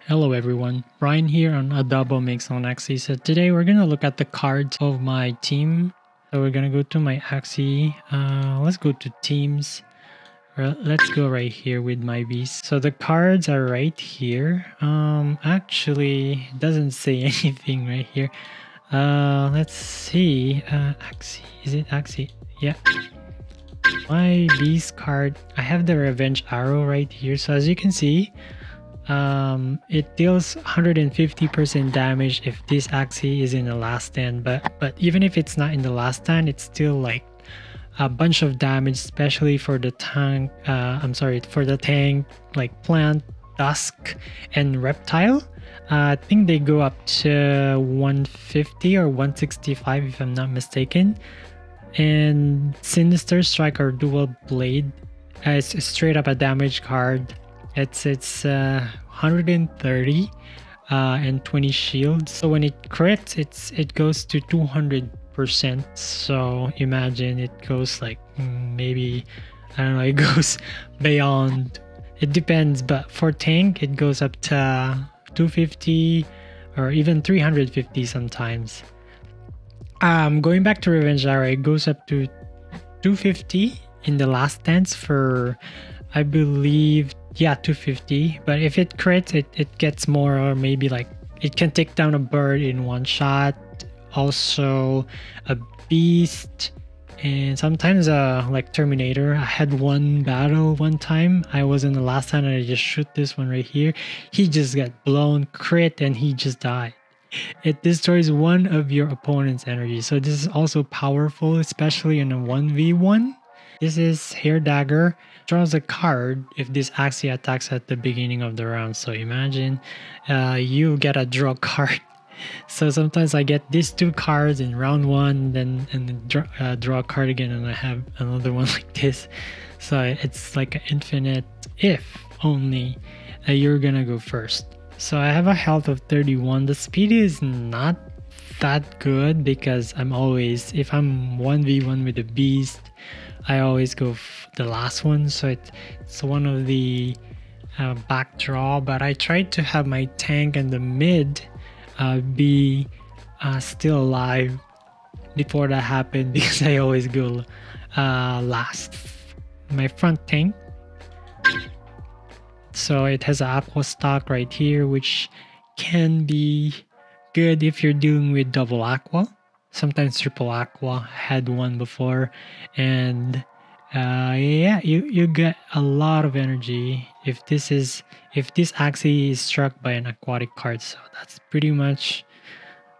Hello everyone, Brian here on a double mix on Axie. So today we're gonna look at the cards of my team. So we're gonna go to my Axie. Let's go to teams. Let's go right here with my beast. So the cards are right here. Actually, it doesn't say anything right here. Let's see. Axie, is it Axie? Yeah. My beast card. I have the revenge arrow right here. So as you can see, it deals 150% damage if this Axie is in the last stand, but even if it's not in the last stand, it's still like a bunch of damage, especially for the tank. For the tank like plant, dusk, and reptile. I think they go up to 150 or 165 if I'm not mistaken. And Sinister Strike or Dual Blade is straight up a damage card. It's 130 and 20 shield. So when it crits, it goes to 200%. So imagine it goes like maybe, I don't know, it goes beyond. It depends, but for tank it goes up to 250 or even 350 sometimes. Going back to Revenge Arrow, it goes up to 250 in the last dance for, I believe, yeah, 250. But if it crits, it gets more, or maybe like it can take down a bird in one shot. Also a beast, and sometimes like Terminator. I had one battle one time. I was in the last time and I just shoot this one right here. He just got blown crit and he just died. It destroys one of your opponent's energy. So this is also powerful, especially in a 1v1. This is Hair Dagger. Draws a card if this Axie attacks at the beginning of the round. So imagine you get a draw card. So sometimes I get these two cards in round one, then draw a card again, and I have another one like this. So it's like an infinite if only you're gonna go first. So I have a health of 31. The speed is not that good because I'm always, if I'm 1v1 with a beast, I always go the last one. So it's one of the back draw, but I tried to have my tank and the mid be still alive before that happened because I always go last. My front tank, so it has an Aqua stock right here, which can be good if you're dealing with double Aqua, sometimes triple Aqua. Had one before, and yeah, you get a lot of energy if this Axie is struck by an aquatic card. So that's pretty much,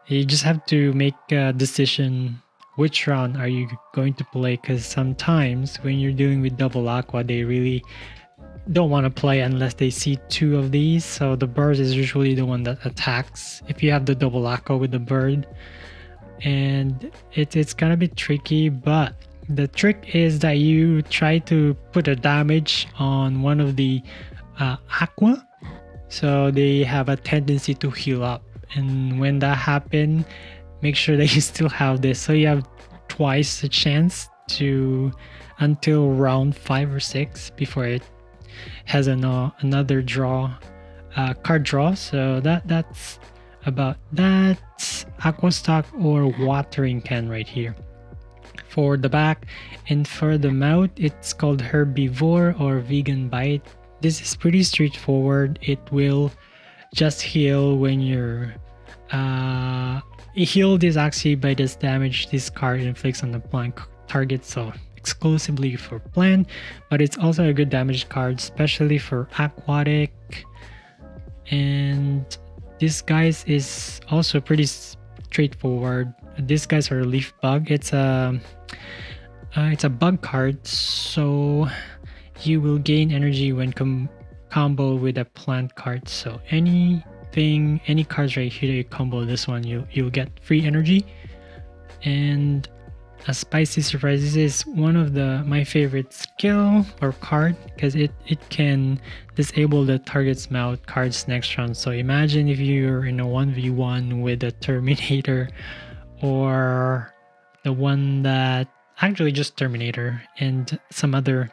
you just have to make a decision which round are you going to play, because sometimes when you're dealing with double Aqua, they really don't want to play unless they see two of these. So the bird is usually the one that attacks if you have the double Aqua with the bird, and it's gonna be tricky. But the trick is that you try to put a damage on one of the Aqua, so they have a tendency to heal up, and when that happens, make sure that you still have this, so you have twice the chance to until round 5 or 6 before it has another draw, card draw. So that's about that. Aqua stock or watering can right here for the back, and for the mouth it's called herbivore or vegan bite. This is pretty straightforward. It will just heal when you're heal this Axie by this damage this card inflicts on the plant target. So exclusively for plant, but it's also a good damage card, especially for aquatic. And this guys is also pretty straightforward. This guy's are leaf bug. It's a bug card, so you will gain energy when combo with a plant card. So any cards right here that you combo this one, you'll get free energy. And a spicy surprise, this is one of my favorite skill or card because it can disable the target's mouth cards next round. So imagine if you're in a 1v1 with a Terminator, or the one that actually just Terminator and some other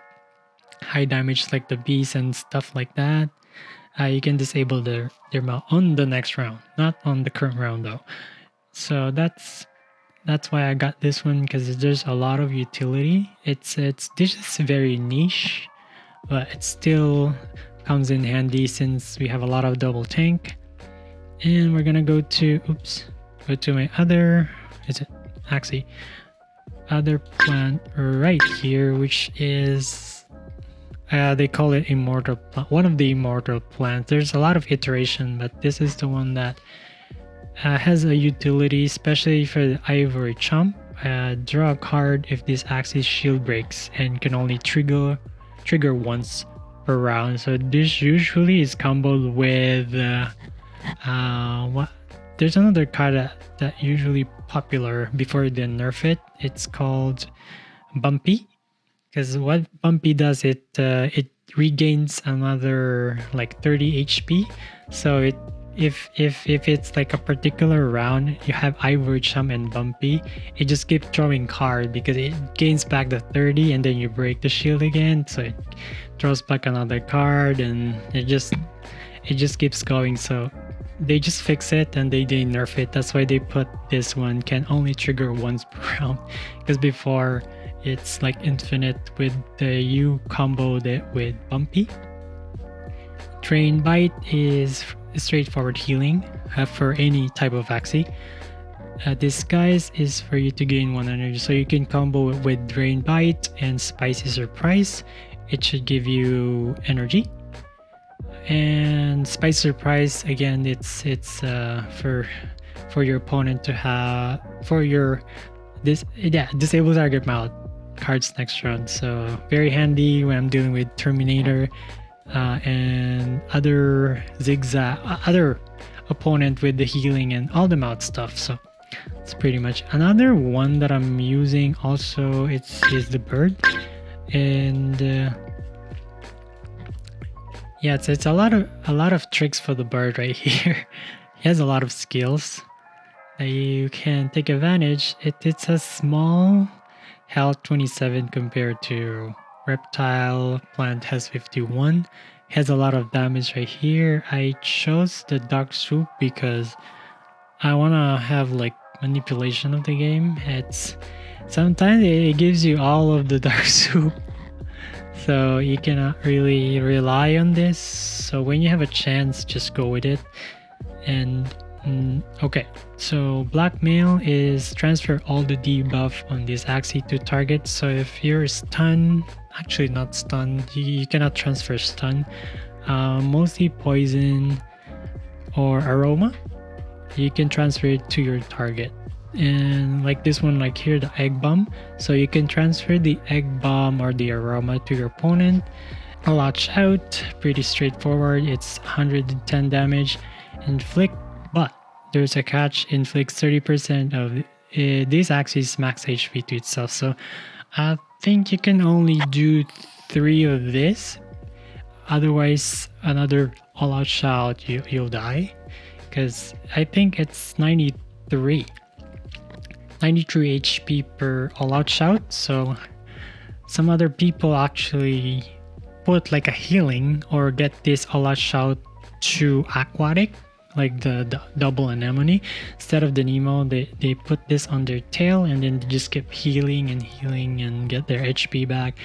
high damage like the beast and stuff like that. you can disable their mount on the next round, not on the current round though. So that's why I got this one, because there's a lot of utility. This is very niche, but it still comes in handy since we have a lot of double tank. And we're gonna go to my other, is it Axie? Other plant right here, which is they call it immortal plant, one of the immortal plants. There's a lot of iteration, but this is the one that has a utility, especially for the ivory chomp. Draw a card if this Axie shield breaks and can only trigger once per round. So this usually is comboed with what? There's another card that usually popular before they nerf it. It's called Bumpy, because what Bumpy does, it regains another like 30 HP. So if it's like a particular round, you have Ivory Chum and Bumpy, it just keeps throwing card because it gains back the 30 and then you break the shield again, so it throws back another card and it just keeps going. So they just fix it and they nerf it. That's why they put this one can only trigger once per round, because before it's like infinite with the U combo with Bumpy. Drain Bite is straightforward healing for any type of Axie. Disguise is for you to gain 1 energy, so you can combo it with Drain Bite and Spicy Surprise. It should give you energy. And Spicy Surprise, again, it's for your opponent to have, for your disable target mount cards next round. So very handy when I'm dealing with Terminator and other Zigzag, other opponent with the healing and all the mount stuff. So it's pretty much another one that I'm using also. Is the bird, and yeah, it's a lot of tricks for the bird right here. He has a lot of skills that you can take advantage. It's a small health 27 compared to reptile. Plant has 51. Has a lot of damage right here. I chose the dark soup because I want to have like manipulation of the game. It's sometimes it gives you all of the dark soup, so you cannot really rely on this. So when you have a chance, just go with it. And okay, so blackmail is transfer all the debuff on this Axie to target. So if you're stunned, actually not stunned, you cannot transfer stun, mostly poison or aroma, you can transfer it to your target. And like this one, like here, the egg bomb, so you can transfer the egg bomb or the aroma to your opponent. A launch out, pretty straightforward. It's 110 damage. Inflict, but there's a catch, inflicts 30% of this Axie's max HP to itself. So I think you can only do 3 of this, otherwise another all-out shout, you'll die, because I think it's 93 HP per all-out shout. So some other people actually put like a healing or get this all-out shout to aquatic, like the double anemone. Instead of the Nemo, they put this on their tail and then they just keep healing and get their HP back,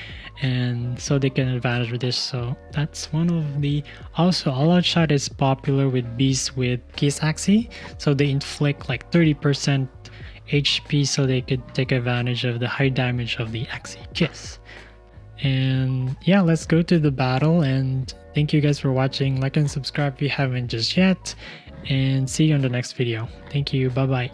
and so they can advantage with this. So that's one of the, also all-out shot is popular with beasts with Kiss Axie, so they inflict like 30% HP so they could take advantage of the high damage of the Axie Kiss. And yeah, let's go to the battle, and thank you guys for watching. Like and subscribe if you haven't just yet, and see you on the next video. Thank you, bye bye.